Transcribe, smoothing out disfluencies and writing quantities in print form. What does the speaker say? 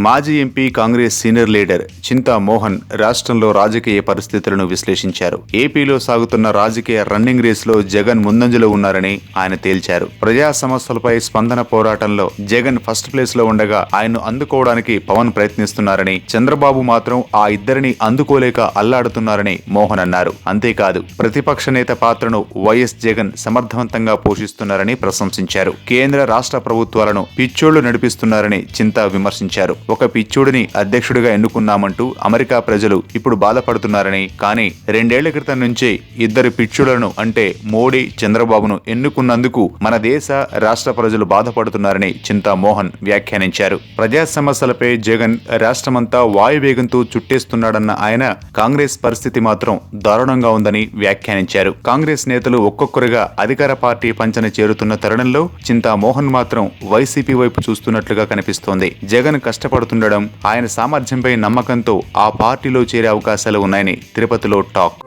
మాజీ MP Congress senior leader చింతా మోహన్ రాష్ట్రంలో రాజకీయ పరిస్థితులను విశ్లేషించారు. ఏపీలో సాగుతున్న రాజకీయ రన్నింగ్ రేసులో జగన్ ముందంజలో ఉన్నారని ఆయన తేల్చారు. ప్రజా సమస్యలపై స్పందన పోరాటంలో జగన్ ఫస్ట్ ప్లేస్ లో ఉండగా ఆయన్ను అందుకోవడానికి పవన్ ప్రయత్నిస్తున్నారని, చంద్రబాబు మాత్రం ఆ ఇద్దరిని అందుకోలేక అల్లాడుతున్నారని మోహన్ అన్నారు. అంతేకాదు ప్రతిపక్ష నేత పాత్రను వైఎస్ జగన్ సమర్థవంతంగా పోషిస్తున్నారని ప్రశంసించారు. కేంద్ర రాష్ట్ర ప్రభుత్వాలను పిచ్చోళ్లు నడిపిస్తున్నారని చింతా విమర్శించారు. ఒక పిచ్చోడిని అధ్యక్షుడిగా ఎన్నుకున్నామంటూ అమెరికా ప్రజలు ఇప్పుడు బాధపడుతున్నారని, కానీ 2 ఏళ్ల క్రితం నుంచి ఇద్దరు పిచ్చోళ్లను అంటే మోడీ, చంద్రబాబును ఎన్నుకున్నందుకు మన దేశ రాష్ట్ర ప్రజలు బాధపడుతున్నారని చింతా మోహన్ వ్యాఖ్యానించారు. ప్రజా సమస్యలపై జగన్ రాష్ట్రమంతా వాయువేగంతో చుట్టేస్తున్నాడన్న ఆయన కాంగ్రెస్ పరిస్థితి మాత్రం దారుణంగా ఉందని వ్యాఖ్యానించారు. కాంగ్రెస్ నేతలు ఒక్కొక్కరుగా అధికార పార్టీ పంచన చేరుతున్న తరుణంలో చింతా మోహన్ మాత్రం వైసీపీ వైపు చూస్తున్నట్లుగా కనిపిస్తోంది. జగన్ కష్టపడుతుండడం, ఆయన సామర్థ్యంపై నమ్మకంతో ఆ పార్టీలో చేరే అవకాశాలు ఉన్నాయని తిరుపతిలో టాక్.